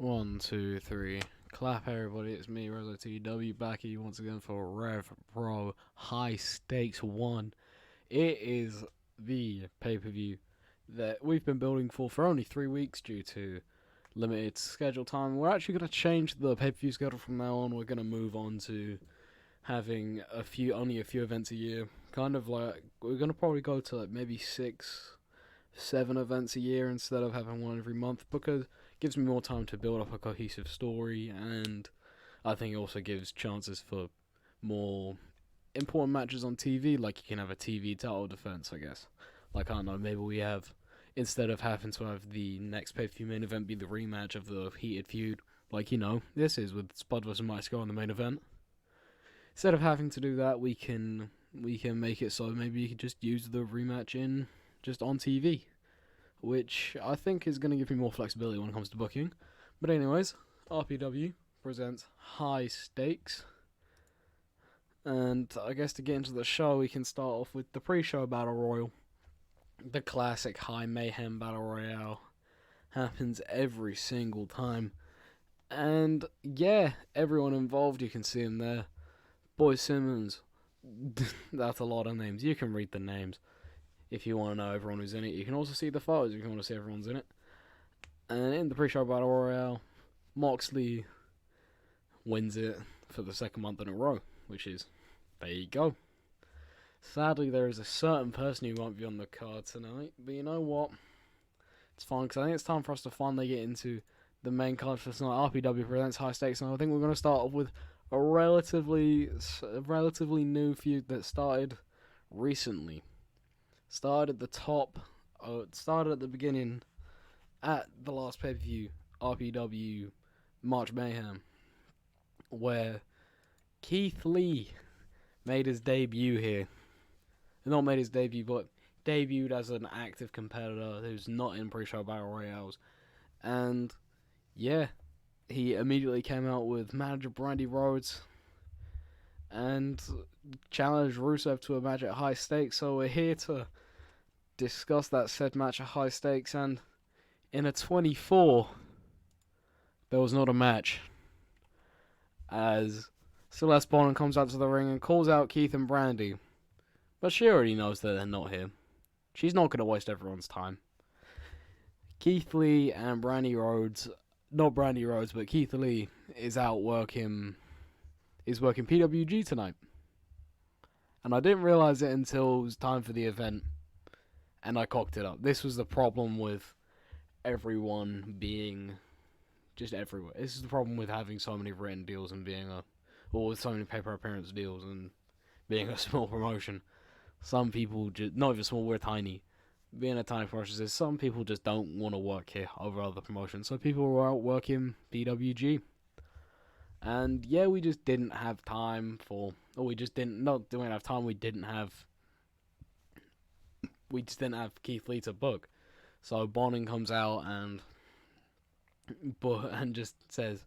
One, two, three. Clap, everybody. It's me, Rezo TEW, back here once again for RevPro High Stakes 1. It is the pay-per-view that we've been building for only 3 weeks due to limited schedule time. We're actually going to change the pay-per-view schedule from now on. We're going to move on to having only a few events a year. Kind of like, we're going to probably go to like maybe 6, 7 events a year instead of having one every month, because gives me more time to build up a cohesive story, and I think it also gives chances for more important matches on TV. Like, you can have a TV title defense, I guess. Like, I don't know, maybe we have, instead of having to have the next pay-per-view main event be the rematch of the heated feud, like, this is with Spud vs. Scarole in the main event. Instead of having to do that, we can make it so maybe you can just use the rematch just on TV, which I think is going to give me more flexibility when it comes to booking. But anyways, RPW presents High Stakes. And I guess to get into the show, we can start off with the pre-show Battle Royal. The classic High Mayhem Battle Royale happens every single time. And yeah, everyone involved, you can see him there. Boy Simmons, that's a lot of names. You can read the names if you want to know everyone who's in it. You can also see the photos if you want to see everyone's in it. And in the pre-show Battle Royale, Moxley wins it for the second month in a row, which is, there you go. Sadly, there is a certain person who won't be on the card tonight, but you know what? It's fine, because I think it's time for us to finally get into the main card for tonight. RPW presents High Stakes, and I think we're going to start off with a relatively new feud that started recently. Started at the top, started at the beginning, at the last pay-per-view, RPW March Mayhem, where Keith Lee made his debut here. Not made his debut, but debuted as an active competitor who's not in pre-show Battle Royales. And yeah, he immediately came out with manager Brandi Rhodes and challenged Rusev to a match at High Stakes. So we're here to discuss that said match at High Stakes, and in a 24, there was not a match, as Celeste Bonham comes out to the ring and calls out Keith and Brandi, but she already knows that they're not here. She's not going to waste everyone's time. Keith Lee and Brandi Rhodes, not Brandi Rhodes, but Keith Lee is working PWG tonight. And I didn't realize it until it was time for the event, and I cocked it up. This was the problem with everyone being just everywhere. This is the problem with having so many written deals and with so many paper appearance deals and being a small promotion. Some people just, not even small, we're tiny. Being a tiny promotion is some people just don't want to work here over other promotions. So people were out working PWG. And yeah, we just didn't have time we just didn't have Keith Lee to book. So Bonham comes out and just says,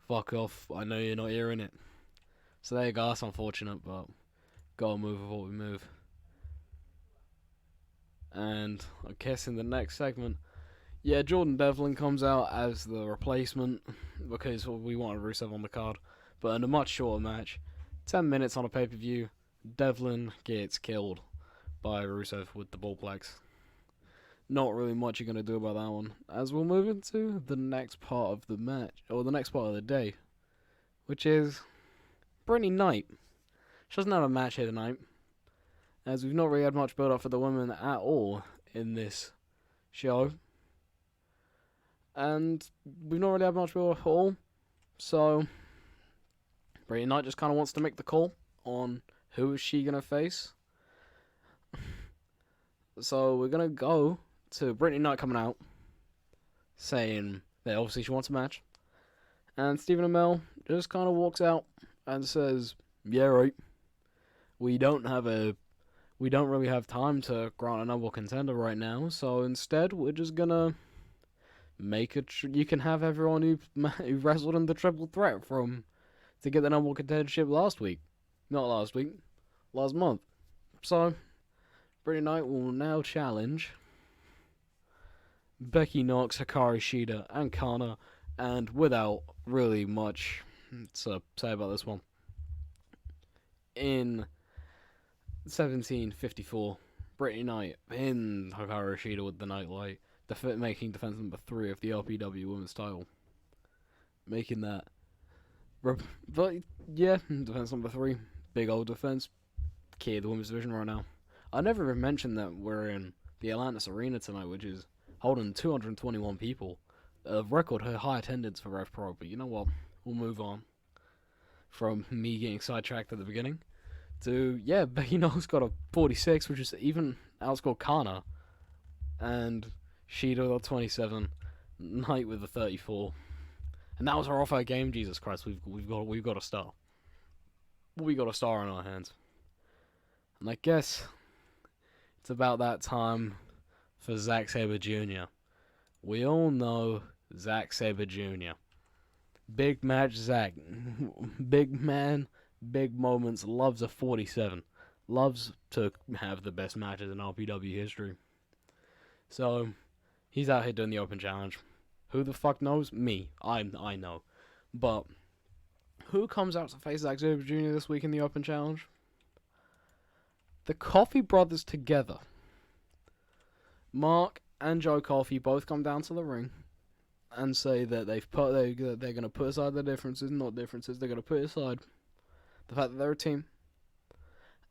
"Fuck off, I know you're not hearing it." So there you go, that's unfortunate, but gotta move with what we move. And I guess in the next segment, yeah, Jordan Devlin comes out as the replacement because we wanted Rusev on the card. But in a much shorter match, 10 minutes on a pay-per-view, Devlin gets killed by Rusev with the ballplex. Not really much you're going to do about that one, as we'll move into the next part of the match, or the next part of the day, which is Brittney Knight. She doesn't have a match here tonight, as we've not really had much build-up for the women at all in this show. And we've not really had much build-up at all, so Brittney Knight just kind of wants to make the call on who is she going to face. So we're going to go to Brittney Knight coming out, saying that obviously she wants a match. And Stephen Amell just kind of walks out and says, "Yeah, right. We don't really have time to grant a number one contender right now. So instead, we're just gonna make you can have everyone who wrestled in the triple threat to get the number one contendership last month. So Brittney Knight will now challenge Becky Knox, Hikaru Shida, and Kana And without really much to say about this one, in 1754, Brittney Knight pinned Hikaru Shida with the Nightlight, making defense number 3 of the LPW Women's title. Making that. But yeah, defense number 3. Big old defense. Key of the women's division right now. I never even mentioned that we're in the Atlantis Arena tonight, which is holding 221 people. A record high attendance for RevPro, but you know what? We'll move on from me getting sidetracked at the beginning to, yeah, Beckino's got a 46, which is even outscored Kana, and Shida got 27, Knight with a 34, and that was our off-air game. Jesus Christ, we've got a star. We got a star on our hands, and I guess it's about that time for Zack Sabre Jr. We all know Zack Sabre Jr. Big match Zack. Big man, big moments, loves a 47. Loves to have the best matches in RPW history. So, he's out here doing the open challenge. Who the fuck knows? Me. I know. But, who comes out to face Zack Sabre Jr. this week in the open challenge? The Coffee Brothers together. Mark and Joe Coffey both come down to the ring and say that they're going to put aside their differences, not differences. They're going to put aside the fact that they're a team,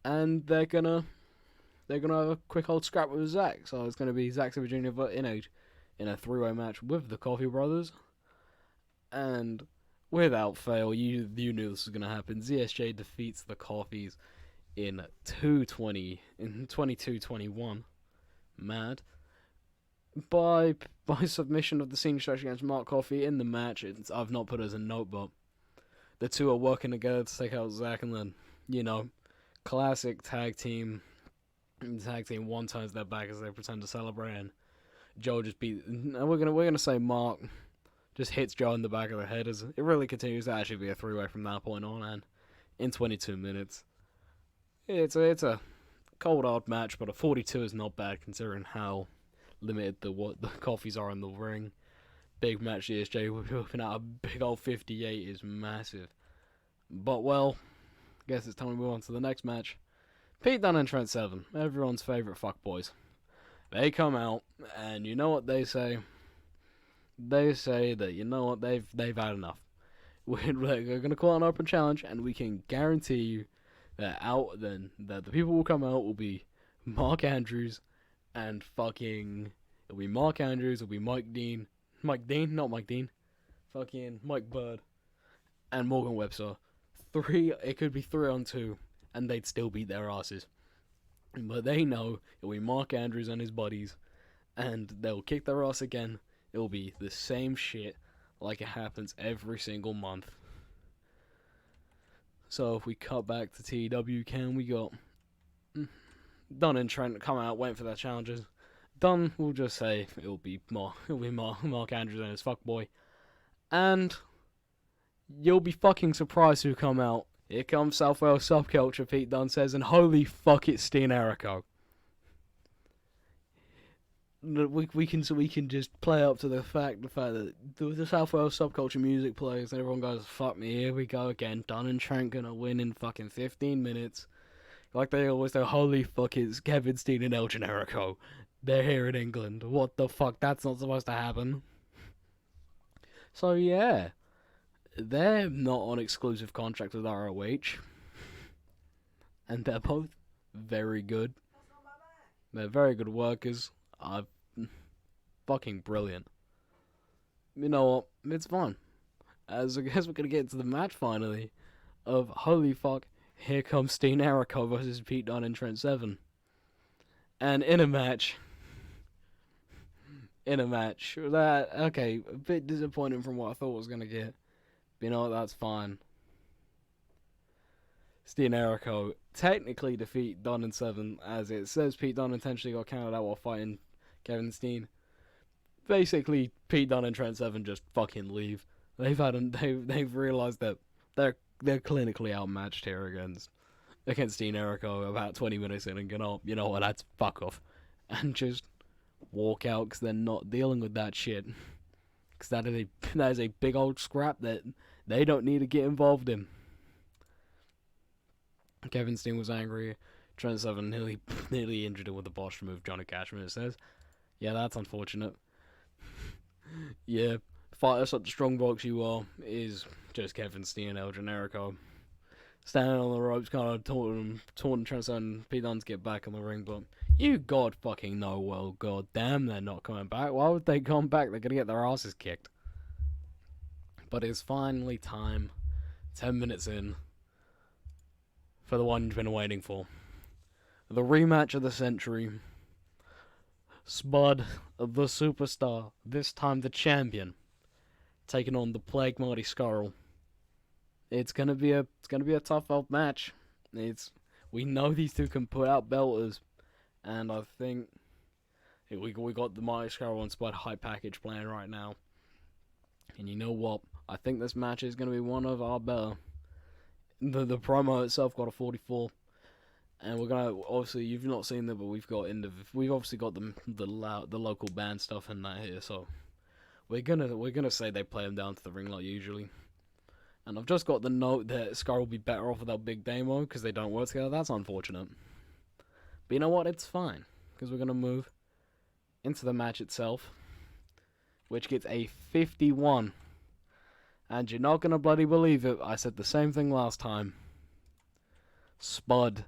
and they're gonna have a quick old scrap with Zack. So it's going to be Zack Sabre Jr. in a 3-way match with the Coffey Brothers, and without fail, you knew this was going to happen. ZSJ defeats the Coffeys in 22-21. Mad. By submission of the senior stretch against Mark Coffey in the match. I've not put it as a note, but the two are working together to take out Zack, and then, classic tag team. Tag team one turns their back as they pretend to celebrate, and Joe just we're gonna say Mark just hits Joe in the back of the head as it really continues to actually be a 3-way from that point on, and in 22 minutes, it's a cold hard match, but a 42 is not bad considering how limited the Coffeys are in the ring. Big match, ESJ whipping out a big old 58 is massive. But well, I guess it's time to move on to the next match. Pete Dunne and Trent Seven, everyone's favourite fuckboys. They come out, and you know what they say? They say that, you know what, they've had enough. We're going to call an open challenge, and we can guarantee you that the people who come out will be Mark Andrews and it'll be Mark Andrews, it'll be Mike Dean, not Mike Dean, fucking Mike Bird, and Morgan Webster. It could be 3-on-2, and they'd still beat their asses. But they know it'll be Mark Andrews and his buddies, and they'll kick their ass again. It'll be the same shit like it happens every single month. So if we cut back to TEW, we got Dunne and Trent come out, waiting for their challenges. Dunne will just say it'll be Mark Andrews and his fuckboy. And you'll be fucking surprised who come out. Here comes South Wales Subculture, Pete Dunne says, and holy fuck, it's Steen Erico. We can just play up to the fact that the South Wales Subculture music plays, and everyone goes, fuck me, here we go again. Dunne and Trent gonna win in fucking 15 minutes. Like they always do. Holy fuck, it's Kevin Steen and El Generico. They're here in England. What the fuck? That's not supposed to happen. So yeah, they're not on exclusive contract with ROH, and they're both very good. They're very good workers. Fucking brilliant. You know what? It's fun. As I guess we're gonna get into the match finally of holy fuck. Here comes Steen Erico versus Pete Dunne and Trent Seven. And in a match, that, okay, a bit disappointing from what I thought I was going to get. But you know what, that's fine. Steen Erico technically defeat Dunne and Seven, as it says Pete Dunne intentionally got counted out while fighting Kevin Steen. Basically, Pete Dunne and Trent Seven just fucking leave. They've realised that they're clinically outmatched here against Steen Erico about 20 minutes in and go, you know what, that's fuck off. And just walk out because they're not dealing with that shit. because that is a big old scrap that they don't need to get involved in. Kevin Steen was angry. Trent Seven nearly injured him with a botched move. Johnny Cashmere says, "Yeah, that's unfortunate." Yeah, fighter such a strong box you are is just Kevin Steen and El Generico standing on the ropes, kind of taunting Trent Seven and Pete Dunne to get back in the ring, but you god fucking know well, god damn, they're not coming back. Why would they come back? They're gonna get their asses kicked. But it's finally time, 10 minutes in, for the one you've been waiting for. The rematch of the century. Spud, the superstar, this time the champion, taking on the Plague Marty Scarole. It's gonna be a tough old match. We know these two can put out belters, and I think we got the Marty Scarole and Spud hype package playing right now. And you know what? I think this match is gonna be one of our better. The promo itself got a 44. And we're gonna, obviously you've not seen them, but we've obviously got the local band stuff in that here, so we're gonna say they play them down to the ring like usually. And I've just got the note that Scar will be better off without Big Damo because they don't work together. That's unfortunate, but you know what? It's fine because we're gonna move into the match itself, which gets a 51. And you're not gonna bloody believe it. I said the same thing last time. Spud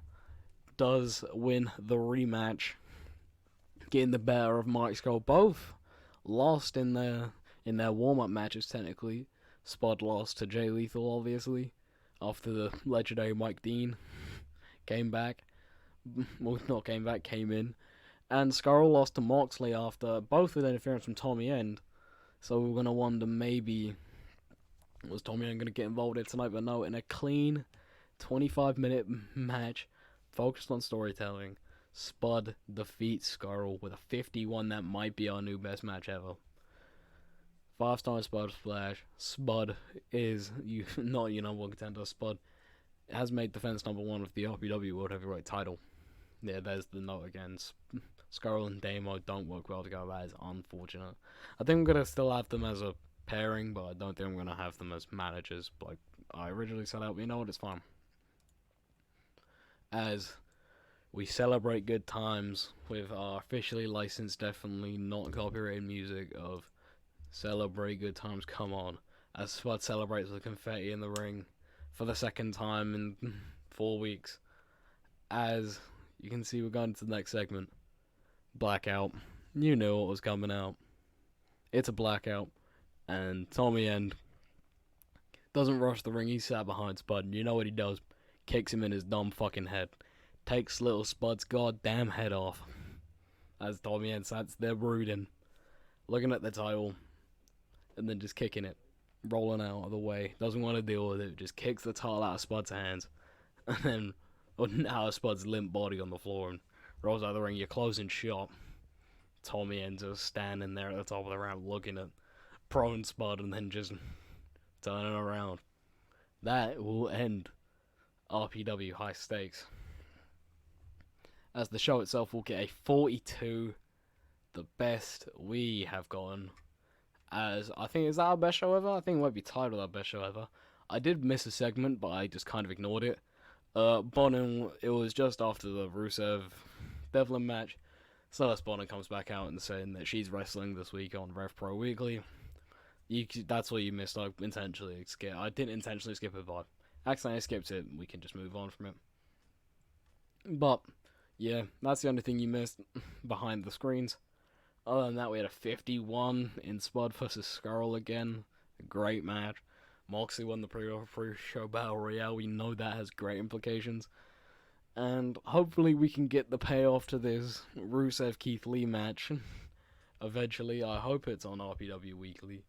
does win the rematch, getting the better of Mike Scarole. Both lost in their warm-up matches, technically. Spud lost to Jay Lethal, obviously, after the legendary Mike Dean came back. Well, not came back, came in. And Scarole lost to Moxley after both with interference from Tommy End. So we're going to wonder, maybe was Tommy End going to get involved in tonight? But no, in a clean 25-minute match focused on storytelling, Spud defeats Scarole with a 51. That might be our new best match ever. 5-star Spud Splash. Spud is not your number one contender. Spud has made defense number 1 of the RPW World Heavyweight title. Yeah, there's the note again. Scarole and Damo don't work well together. That is unfortunate. I think I'm going to still have them as a pairing, but I don't think I'm going to have them as managers like I originally set out. But you know what? It's fine. As we celebrate good times with our officially licensed, definitely not copyrighted music of Celebrate Good Times, Come On, as Spud celebrates with confetti in the ring for the second time in 4 weeks. As you can see, we're going to the next segment. Blackout. You knew what was coming out. It's a blackout, and Tommy End doesn't rush the ring. He sat behind Spud, and you know what he does? Kicks him in his dumb fucking head. Takes little Spud's goddamn head off. As Tommy End sits there brooding, looking at the title, and then just kicking it, rolling out of the way. Doesn't want to deal with it. Just kicks the title out of Spud's hands, and then out of Spud's limp body on the floor, and rolls out of the ring. You're closing shot. Tommy End's just standing there at the top of the round, looking at prone Spud, and then just turning around. That will end RPW High Stakes, as the show itself will get a 42, the best we have gotten. As I think, is that our best show ever? I think it might be titled our best show ever. I did miss a segment, but I just kind of ignored it. Bonin, it was just after the Rusev Devlin match. Celeste Bonin comes back out and saying that she's wrestling this week on RevPro Weekly. That's what you missed. I didn't intentionally skip it, but I accidentally skipped it. We can just move on from it. But yeah, that's the only thing you missed behind the screens. Other than that, we had a 51 in Spud versus Scarole again. A great match. Moxley won the pre-show battle royale. We know that has great implications. And hopefully we can get the payoff to this Rusev Keith Lee match eventually. I hope it's on RPW Weekly.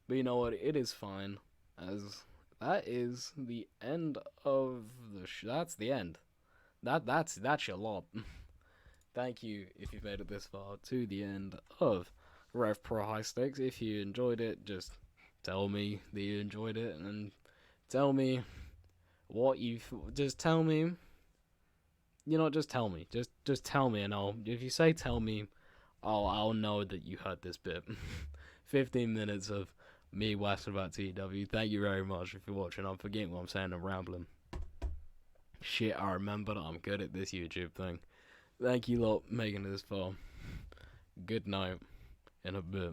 But you know what? It is fine. As that is the end of the that's the end. That's your lot. Thank you if you've made it this far to the end of RevPro High Stakes. If you enjoyed it, just tell me that you enjoyed it, and tell me what you just tell me. You know, just tell me. Just tell me, and if you say tell me, I'll know that you heard this bit. 15 minutes of me waxing about TEW. Thank you very much if you're watching. I'm forgetting what I'm saying. I'm rambling. Shit, I remember that I'm good at this YouTube thing. Thank you lot making this far. Good night in a bit.